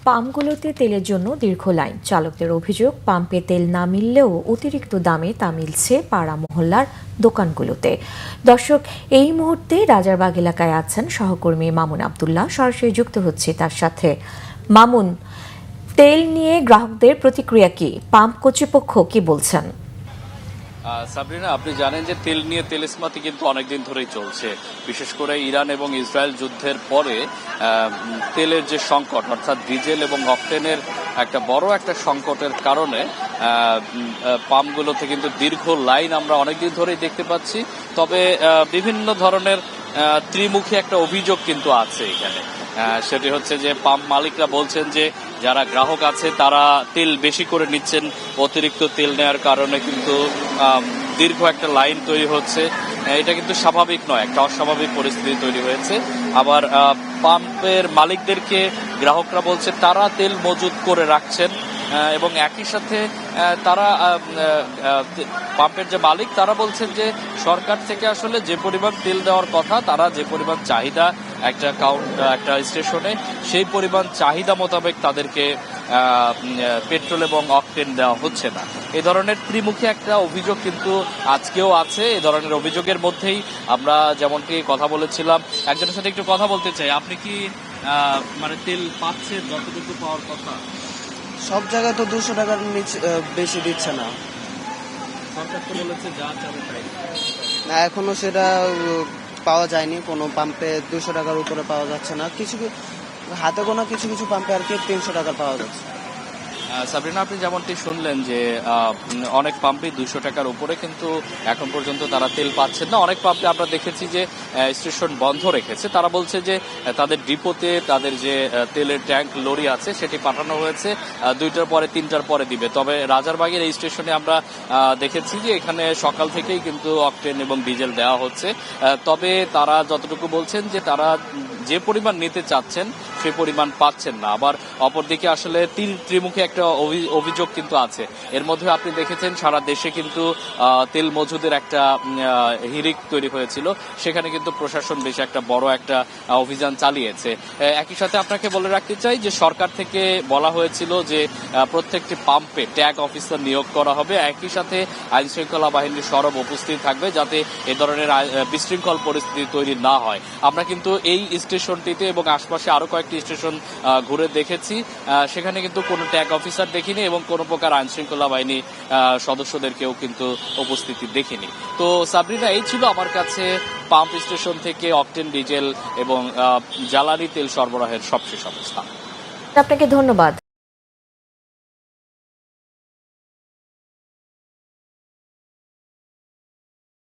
পাম্পগুলোতে তেলের জন্য দীর্ঘ লাইন। চালকদের অভিযোগ, পাম্পে তেল না মিললেও অতিরিক্ত দামে তা মিলছে পাড়া মহল্লার দোকানগুলোতে। দর্শক, এই মুহূর্তে রাজারবাগ এলাকায় আছেন সহকর্মী মামুন আব্দুল্লাহ। সরাসরি যুক্ত হচ্ছে তার সাথে। মামুন, তেল নিয়ে গ্রাহকদের প্রতিক্রিয়া কি? পাম্প কর্তৃপক্ষ কি বলছেন? সাবরিনা, আপনি জানেন যে তেল নিয়ে তেলেস্মাতি কিন্তু অনেকদিন ধরেই চলছে। বিশেষ করে ইরান এবং ইসরায়েল যুদ্ধের পরে তেলের যে সংকট, অর্থাৎ ডিজেল এবং অকটেনের একটা বড় একটা সংকটের কারণে পাম্পগুলোতে কিন্তু দীর্ঘ লাইন আমরা অনেকদিন ধরেই দেখতে পাচ্ছি। তবে বিভিন্ন ধরনের ত্রিমুখী একটা অভিযোগ কিন্তু আছে এখানে। সেটি হচ্ছে যে পাম্প মালিকরা বলছেন যে যারা গ্রাহক আছে তারা তেল বেশি করে নিচ্ছেন, অতিরিক্ত তেল নেওয়ার কারণে কিন্তু দীর্ঘ একটা লাইন তৈরি হচ্ছে। এটা কিন্তু স্বাভাবিক নয়, একটা অস্বাভাবিক পরিস্থিতি তৈরি হয়েছে। আবার পাম্পের মালিকদেরকে গ্রাহকরা বলছে তারা তেল মজুত করে রাখছেন এবং একই সাথে তারা পাম্পের যে মালিক তারা বলছেন যে সরকার থেকে আসলে যে পরিমাণ তেল দেওয়ার কথা, তারা যে পরিমাণ চাহিদা একটা স্টেশনে, সেই পরিমাণ চাহিদা মোতাবেক তাদেরকে পেট্রোল এবং অকটেন দেওয়া হচ্ছে না। এই ধরনের ত্রিমুখী একটা অভিযোগ কিন্তু আজকেও আছে। এই ধরনের অভিযোগের মধ্যেই আমরা যেমনটি কথা বলেছিলাম, একজনের সাথে একটু কথা বলতে চাই। আপনি কি মানে তেল পাচ্ছেন যতটুকু পাওয়ার কথা? সব জায়গায় তো 200 টাকার নিচে বেশি দিচ্ছে না। সরকার তো বলেছে যা চাবে তাই। না, এখনো সেটা পাওয়া যায়নি। কোনো পাম্পে 200 টাকার উপরে পাওয়া যাচ্ছে না। কিছু হাতে গোনা কিছু কিছু পাম্পে আর কি 300 টাকার পাওয়া যাচ্ছে। সাবরিনা, আপনি যেমনটি শুনলেন যে অনেক পাম্পে 200 টাকার উপরে কিন্তু এখন পর্যন্ত তারা তেল পাচ্ছেন না। অনেক পাম্পে আমরা দেখেছি যে স্টেশন বন্ধ রেখেছে। তারা বলছে যে তাদের ডিপোতে তাদের যে তেলের ট্যাঙ্ক লরি আছে সেটি পাঠানো হয়েছে 2টার পরে 3টার পরে দিবে। তবে রাজারবাগের এই স্টেশনে আমরা দেখেছি যে এখানে সকাল থেকেই কিন্তু অকটেন এবং ডিজেল দেওয়া হচ্ছে। তবে তারা যতটুকু বলছেন যে তারা যে পরিমাণ নিতে চাচ্ছেন সে পরিমাণ পাচ্ছেন না। আবার অপরদিকে আসলে ত্রিমুখী একটা অভিযোগ কিন্তু আছে। এর মধ্যে আপনি দেখেছেন সারা দেশে কিন্তু তেল মজুদের একটা হিড়িক তৈরি হয়েছিল। সেখানে কিন্তু প্রশাসন বেশ একটা বড় একটা অভিযান চালিয়েছে। একই সাথে আপনাকে বলে রাখতে চাই যে সরকার থেকে বলা হয়েছিল যে প্রত্যেকটি পাম্পে ট্যাগ অফিসার নিয়োগ করা হবে। একই সাথে আইন শৃঙ্খলা বাহিনীর সরব উপস্থিত থাকবে যাতে এ ধরনের বিশৃঙ্খল পরিস্থিতি তৈরি না হয়। আমরা কিন্তু এই স্টেশনটিতে এবং আশপাশে আরো কয়েকটি স্টেশন ঘুরে দেখেছি, সেখানে কিন্তু কোনো ট্যাগ অফিসার দেখিনি এবং কোনো প্রকার আইন শৃঙ্খলা বাহিনী সদস্যদেরকেও কিন্তু উপস্থিতি দেখিনি। তো সাবরিনা, এই ছিল আমার কাছে পাম্প স্টেশন থেকে অকটেন, ডিজেল এবং জ্বালানি তেল সরবরাহের সবশেষ অবস্থা। আপনাকে ধন্যবাদ।